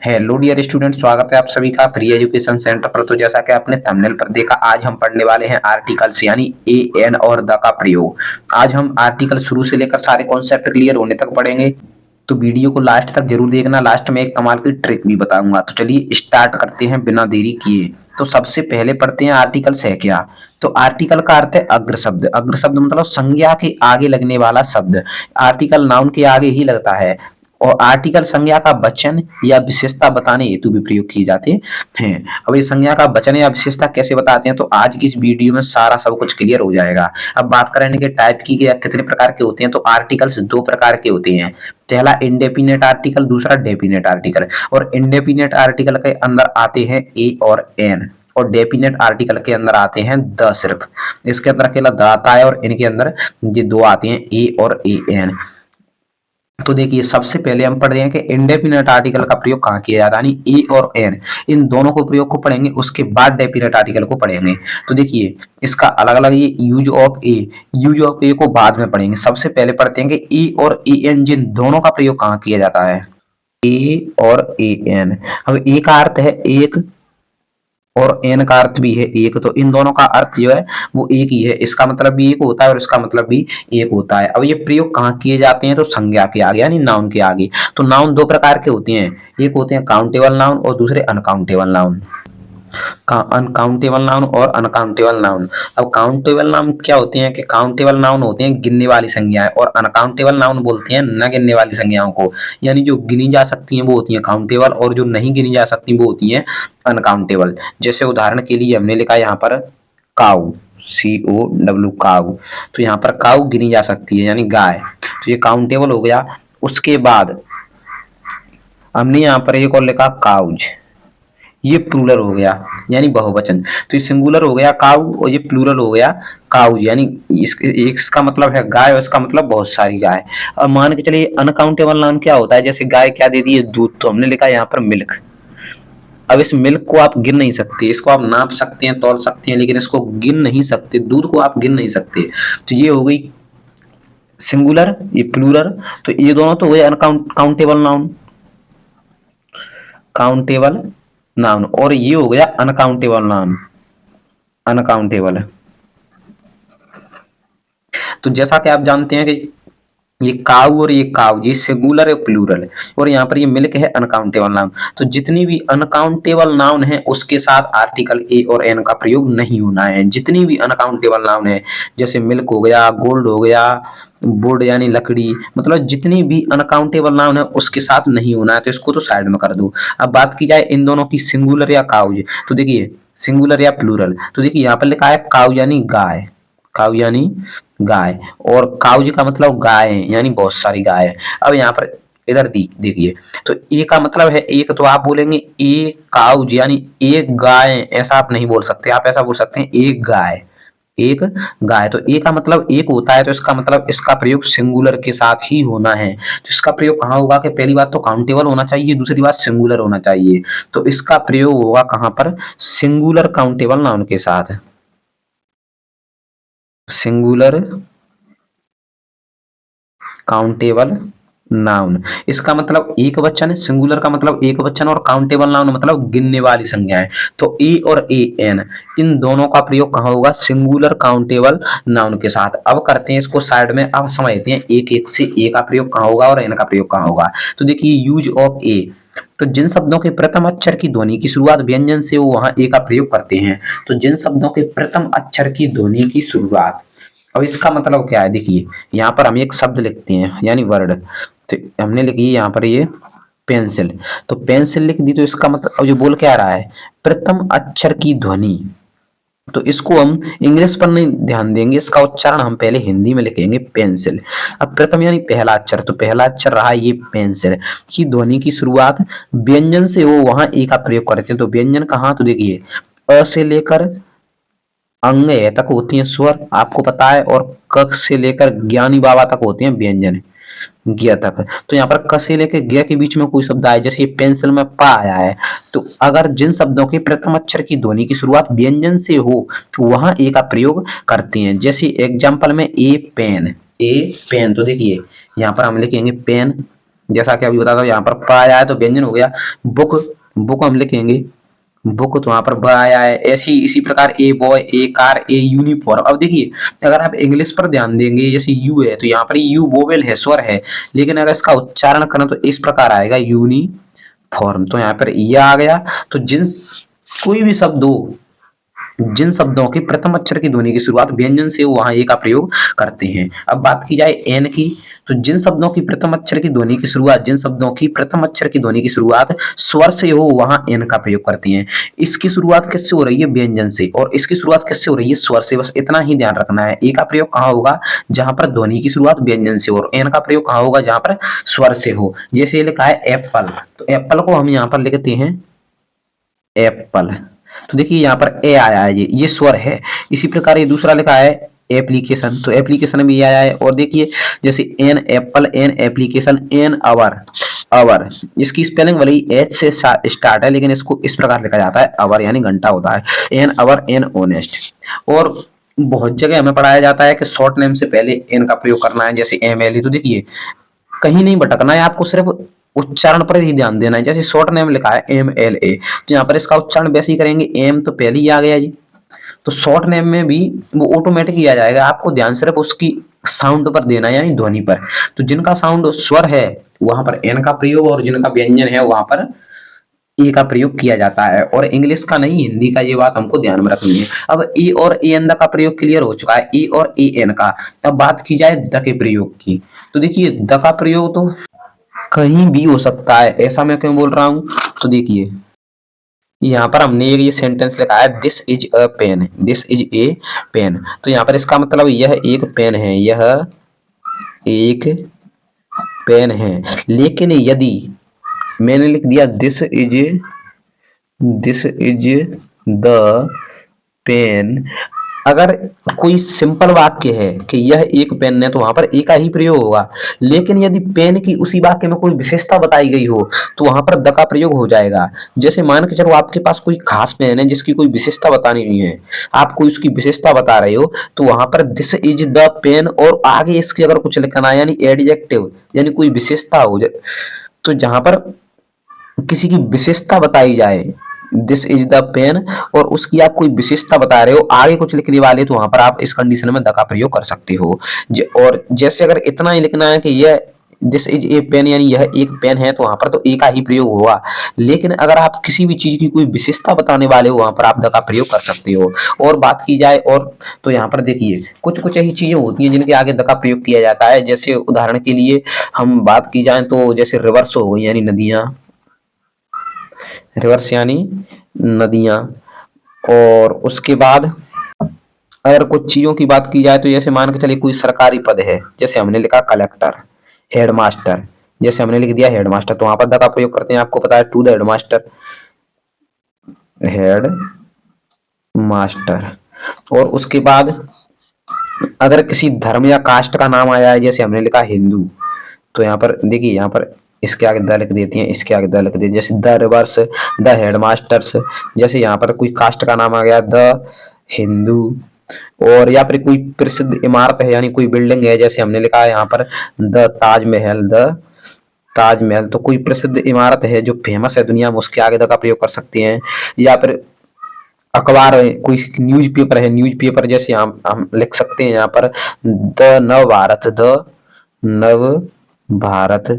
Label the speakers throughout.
Speaker 1: Hello dear student, स्वागत है आप सभी का प्री एजुकेशन सेंटर पर। तो जैसा कि आपने थंबनेल पर देखा, आज हम पढ़ने वाले हैं आर्टिकल्स यानी ए एन और द का प्रयोग। आज हम आर्टिकल शुरू से लेकर सारे कॉन्सेप्ट क्लियर होने तक पढ़ेंगे, तो वीडियो को लास्ट तक जरूर देखना। लास्ट में एक कमाल की ट्रिक भी बताऊंगा। तो चलिए स्टार्ट करते हैं बिना देरी किए। तो सबसे पहले पढ़ते हैं आर्टिकल्स है क्या। तो आर्टिकल का अर्थ है अग्र शब्द। अग्र शब्द मतलब संज्ञा के आगे लगने वाला शब्द। आर्टिकल नाउन के आगे ही लगता है, और आर्टिकल संज्ञा का वचन या विशेषता बताने हेतु भी प्रयोग किए जाते हैं। अब ये संज्ञा का वचन या विशेषता कैसे बताते हैं, तो आज की इस वीडियो में सारा सब कुछ क्लियर हो जाएगा। अब बात करें इनके टाइप की कितने प्रकार के होते हैं, तो आर्टिकल्स दो प्रकार के होते हैं। पहला इंडेफिनेट आर्टिकल, दूसरा डेफिनेट आर्टिकल। और इंडेफिनेट आर्टिकल के अंदर आते हैं ए और एन, और डेफिनेट आर्टिकल के अंदर आते हैं द। सिर्फ इसके अंदर अकेला द आता है, और इनके अंदर ये दो आते हैं ए और ए एन। तो देखिए सबसे पहले हम पढ़ रहे हैं कि इंडेफिनेट आर्टिकल का प्रयोग कहाँ किया जाता है, यानी ए और एन, इन दोनों को प्रयोग को पढ़ेंगे, उसके बाद डेफिनेट आर्टिकल को पढ़ेंगे। तो देखिए इसका अलग अलग ये use of a, use of a को बाद में पढ़ेंगे। सबसे पहले पढ़ते हैं कि ए और ए एन जिन दोनों का प्रयोग कहाँ किया जाता है, ए और ए एन। अब ए का अर्थ है एक, और एन का अर्थ भी है एक, तो इन दोनों का अर्थ जो है वो एक ही है। इसका मतलब भी एक होता है और इसका मतलब भी एक होता है। अब ये प्रयोग कहाँ किए जाते हैं, तो संज्ञा के आगे यानी नाउन के आगे। तो नाउन दो प्रकार के होते हैं, एक होते हैं काउंटेबल नाउन और दूसरे अनकाउंटेबल नाउन। अनकाउंटेबल नाउन और अनकाउंटेबल नाउन। अब काउंटेबल नाउन क्या होते हैं, कि काउंटेबल नाउन होते हैं गिनने वाली संज्ञाएं, और अनकाउंटेबल नाउन बोलते हैं न गिनने वाली संज्ञाओं को। यानी जो गिनी जा सकती हैं वो होती हैं काउंटेबल, और जो नहीं गिनी जा सकती वो होती हैं अनकाउंटेबल। जैसे उदाहरण के लिए हमने लिखा यहाँ पर काऊ, COW काऊ, तो यहाँ पर काऊ गिनी जा सकती है यानी गाय, तो ये काउंटेबल हो गया। उसके बाद हमने यहाँ पर एक और लिखा काउज, ये प्लूरल हो गया यानी बहुवचन। तो ये सिंगुलर हो गया काऊ, और ये प्लूरल हो गया काउज, यानी इसका मतलब है गाय और इसका मतलब बहुत सारी गाय। अब मान के चलिए अनकाउंटेबल नाउन क्या होता है, जैसे गाय क्या देती है, दूध, तो हमने लिखा यहाँ पर मिल्क। अब इस मिल्क को आप गिन नहीं सकते, इसको आप नाप सकते हैं, तौल सकते हैं, लेकिन इसको गिन नहीं सकते, दूध को आप गिन नहीं सकते। तो ये हो गई सिंगुलर, ये प्लूरल, तो ये दोनों तो हुए अनकाउंटेबल नाउन, काउंटेबल नाउन, और ये हो गया अनकाउंटेबल नाउन, अनकाउंटेबल। तो जैसा कि आप जानते हैं कि ये काऊ और ये काऊ, ये सिंगुलर है प्लूरल, और यहाँ पर ये मिल्क है अनकाउंटेबल नाउन। तो जितनी भी अनकाउंटेबल नाउन है उसके साथ आर्टिकल ए और एन का प्रयोग नहीं होना है। जितनी भी अनकाउंटेबल नाउन है, जैसे मिल्क हो गया, गोल्ड हो गया, वुड यानी लकड़ी, मतलब जितनी भी अनकाउंटेबल नाउन है उसके साथ नहीं होना है, तो इसको तो साइड में कर दो। अब बात की जाए इन दोनों की, सिंगुलर या काउज, तो देखिए सिंगुलर या प्लूरल, तो देखिए यहाँ पर लिखा है काऊ यानी गाय, काऊ यानी गाय, और काउज का मतलब गाय है यानी बहुत सारी गाय है। अब यहाँ पर इधर देखिए, तो ए का मतलब है एक, तो आप बोलेंगे ए काउज यानी एक गाय, ऐसा आप नहीं बोल सकते, आप ऐसा बोल सकते हैं एक गाय, एक गाय। तो ए का मतलब एक होता है, तो इसका मतलब इसका प्रयोग सिंगुलर के साथ ही होना है। तो इसका प्रयोग कहाँ होगा, कि पहली बात तो काउंटेबल होना चाहिए, दूसरी बात सिंगुलर होना चाहिए। तो इसका प्रयोग होगा कहाँ पर, सिंगुलर काउंटेबल नाउन के साथ, सिंगुलर काउंटेबल नाउन। इसका मतलब एक वचन, सिंगुलर का मतलब एक वचन, और काउंटेबल नाउन मतलब गिनने वाली संज्ञाएं। तो ए और ए एन इन दोनों का प्रयोग कहाँ होगा, सिंगुलर काउंटेबल नाउन के साथ। अब करते हैं इसको साइड में, अब समझते हैं एक एक से ए का प्रयोग कहाँ होगा और एन का प्रयोग कहाँ होगा। तो देखिए यूज ऑफ ए, तो जिन शब्दों के प्रथम अक्षर की ध्वनि की शुरुआत व्यंजन से हो वहां ए का प्रयोग करते हैं। तो जिन शब्दों के प्रथम अक्षर की ध्वनि की शुरुआत, अब इसका मतलब क्या है, देखिए यहाँ पर हम एक शब्द लिखते हैं यानी वर्ड, तो हमने लिखी यहाँ पर ये पेंसिल, तो पेंसिल लिख दी, तो इसका मतलब अब जो बोल के आ रहा है प्रथम अक्षर की ध्वनि, तो इसको हम इंग्लिश पर नहीं ध्यान देंगे, इसका उच्चारण हम पहले हिंदी में लिखेंगे पेंसिल। अब प्रथम यानी पहला अक्षर, तो पहला अक्षर रहा ये पेंसिल की ध्वनि की शुरुआत व्यंजन से हो वहां ए का प्रयोग करते हैं। तो व्यंजन कहाँ, तो देखिए अ से लेकर अंग तक होती हैं स्वर, आपको पता है, और क से लेकर ज्ञानी बाबा तक होते हैं व्यंजन, ग तक। तो यहाँ पर क से लेकर ग के बीच में कोई शब्द आए, जैसे पेंसिल में पा आया है, तो अगर जिन शब्दों के प्रथम अक्षर की ध्वनि की शुरुआत व्यंजन से हो तो वहां ए का प्रयोग करते हैं। जैसे एग्जाम्पल में ए पेन, ए पेन, तो देखिए यहाँ पर हम लिखेंगे पेन, जैसा कि अभी बताता हूँ, यहाँ पर प आया है तो व्यंजन हो गया। बुक, बुक हम लिखेंगे बुक, तो वहां पर ब आया है। ऐसी इसी प्रकार a boy, A car, a uniform. अब देखिए अगर आप इंग्लिश पर ध्यान देंगे, जैसे यू है तो यहाँ पर यू वोवेल है, स्वर है, लेकिन अगर इसका उच्चारण करें तो इस प्रकार आएगा यूनिफॉर्म। तो यहाँ पर ये आ गया। तो जिन कोई भी शब्द हो, जिन शब्दों के प्रथम अक्षर की ध्वनि की शुरुआत व्यंजन से हो, वहां ए का प्रयोग करते हैं। अब बात की जाए एन की, तो जिन शब्दों की प्रथम अक्षर की ध्वनि की शुरुआत, जिन शब्दों की प्रथम अक्षर की ध्वनि की शुरुआत स्वर से हो, वहां एन का प्रयोग करते हैं। इसकी शुरुआत किससे हो रही है? व्यंजन से। और इसकी शुरुआत किससे हो रही है? स्वर से। बस इतना ही ध्यान रखना है। ए का प्रयोग कहाँ होगा? जहां पर ध्वनि की शुरुआत व्यंजन से हो। और एन का प्रयोग कहाँ होगा? जहां पर स्वर से हो। जैसे लिखा है एप्पल, तो एप्पल को हम यहाँ पर लिखते हैं एप्पल। तो देखिए यहाँ पर ए आया है, ये स्वर है। इसी प्रकार ये दूसरा लिखा है एप्लीकेशन, तो एप्लीकेशन में ये आया है। और देखिए जैसे an apple, an application, an hour, hour, इसकी स्पेलिंग वाली एच से स्टार्ट है, लेकिन इसको इस प्रकार लिखा जाता है आवर, यानी घंटा होता है। An hour, an honest. और बहुत जगह हमें पढ़ाया जाता है कि शॉर्ट नेम से पहले एन का प्रयोग करना है, जैसे एम एल। तो देखिए कहीं नहीं भटकना है, आपको सिर्फ उच्चारण पर ही ध्यान देना है। जैसे शॉर्ट नेम लिखा है एम एल ए, तो यहाँ पर इसका उच्चारण वैसे ही करेंगे, एम तो पहले ही आ गया जी। तो शॉर्ट नेम में भी वो ऑटोमेटिक ही आ जाएगा, आपको ध्यान सिर्फ उसकी साउंड पर देना है, यानी ध्वनि पर। तो जिनका साउंड स्वर है वहां पर एन का प्रयोग, और जिनका व्यंजन है वहां पर ए का प्रयोग किया जाता है। और इंग्लिश का नहीं, हिंदी का, ये बात हमको ध्यान में रखनी है। अब ए और ए एन का प्रयोग क्लियर हो चुका है, ए और ए एन का। अब बात की जाए द के प्रयोग की, तो देखिए द का प्रयोग तो कहीं भी हो सकता है। ऐसा मैं क्यों बोल रहा हूं? तो देखिए यहाँ पर हमने ये सेंटेंस लिखा है this is a pen, this is a pen. तो यहाँ पर इसका मतलब यह एक पेन है, यह एक पेन है। लेकिन यदि मैंने लिख दिया दिस इज द पेन, अगर कोई सिंपल वाक्य है कि यह एक पेन है, तो वहां पर एक का ही प्रयोग होगा। लेकिन यदि पेन की उसी वाक्य में कोई विशेषता बताई गई हो, तो वहां पर द का प्रयोग हो जाएगा। जैसे मान के चलो आपके पास कोई खास पेन है जिसकी कोई विशेषता बतानी हुई है, आप कोई उसकी विशेषता बता रहे हो, तो वहां पर दिस इज द पेन और आगे इसके अगर कुछ लिखना है, यानी एडजेक्टिव, यानी कोई विशेषता हो जाए, तो जहां पर किसी की विशेषता बताई जाए, दिस इज द पेन, और उसकी आप कोई विशेषता बता रहे हो, आगे कुछ लिखने वाले, तो वहां पर आप इस कंडीशन में द का प्रयोग कर सकते हो। और जैसे अगर इतना ही लिखना है कि यह दिस इज ए पेन, यानी यह एक पेन है, तो वहां पर तो ए का ही प्रयोग होगा। लेकिन अगर आप किसी भी चीज की कोई विशेषता बताने वाले हो, वहां पर आप द का प्रयोग कर सकते हो। और बात की जाए और, तो यहाँ पर देखिए कुछ कुछ ऐसी चीजें होती हैं जिनके आगे द का प्रयोग किया जाता है। जैसे उदाहरण के लिए हम बात की जाए तो जैसे रिवर्स हो गई, यानी नदियां, रिवर्स यानी नदियां। और उसके बाद अगर कुछ चीजों की बात की जाए तो जैसे मान के चलिए कोई सरकारी पद है, जैसे हमने लिखा कलेक्टर, हेडमास्टर, जैसे हमने लिख दिया हेडमास्टर, तो वहां पर द का प्रयोग करते हैं। आपको पता है to the headmaster, head master. और उसके बाद अगर किसी धर्म या कास्ट का नाम आया है, जैसे हमने लिखा हिंदू, तो यहाँ पर देखिए, यहाँ पर इसके आगे द लिख देती हैं, इसके आगे द लिख देती हैं। जैसे द रिवर्स, द हेडमास्टर्स। जैसे यहाँ पर कोई कास्ट का नाम आ गया, द हिंदू। और या फिर कोई प्रसिद्ध इमारत है, यानी कोई बिल्डिंग है, जैसे हमने लिखा है यहाँ पर द ताजमहल, द ताजमहल। तो कोई प्रसिद्ध इमारत है जो फेमस है दुनिया में, उसके आगे द का प्रयोग कर सकते हैं। या फिर अखबार है, कोई न्यूज़पेपर है, न्यूज़पेपर, जैसे हम लिख सकते हैं यहाँ पर द नव भारत, द नव भारत।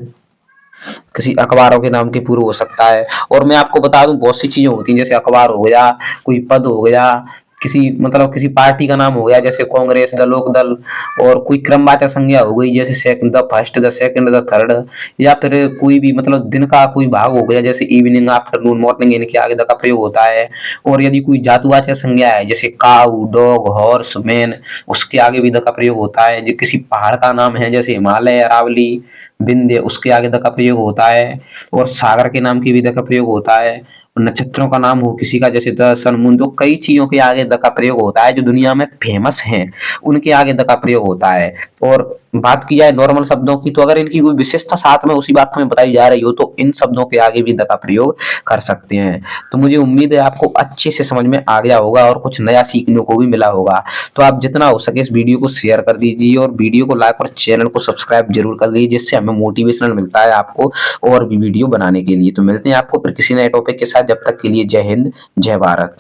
Speaker 1: किसी अखबारों के नाम के पूर्व हो सकता है। और मैं आपको बता दूं बहुत सी चीजें होती हैं, जैसे अखबार हो गया, कोई पद हो गया, किसी मतलब किसी पार्टी का नाम हो गया, जैसे कांग्रेस, द लोक दल। और कोई क्रमवाचक संज्ञा हो गई, जैसे second, the first, the second, the third. या फिर कोई भी मतलब दिन का कोई भाग हो गया, जैसे इवनिंग, आफ्टरनून, मॉर्निंग, इनके आगे द का प्रयोग होता है। और यदि कोई जातुवाचक संज्ञा है, जैसे काऊ, डॉग, हॉर्स, मैन, उसके आगे भी द का प्रयोग होता है। जो किसी पहाड़ का नाम है, जैसे हिमालय, अरावली, विंध्य, उसके आगे द का प्रयोग होता है। और सागर के नाम की भी द का प्रयोग होता है। नक्षत्रों का नाम हो किसी का, जैसे द, सन, मून, तो कई चीजों के आगे द का प्रयोग होता है जो दुनिया में फेमस हैं, उनके आगे द का प्रयोग होता है। और बात की जाए नॉर्मल शब्दों की, तो अगर इनकी कोई विशेषता साथ में उसी बात में बताई जा रही हो तो इन शब्दों के आगे भी द का प्रयोग कर सकते हैं। तो मुझे उम्मीद है आपको अच्छे से समझ में आ गया होगा और कुछ नया सीखने को भी मिला होगा। तो आप जितना हो सके इस वीडियो को शेयर कर दीजिए और वीडियो को लाइक और चैनल को सब्सक्राइब जरूर कर दीजिए, जिससे हमें मोटिवेशनल मिलता है आपको और भी वीडियो बनाने के लिए। तो मिलते हैं आपको फिर किसी नए टॉपिक के साथ, जब तक के लिए जय हिंद, जय भारत।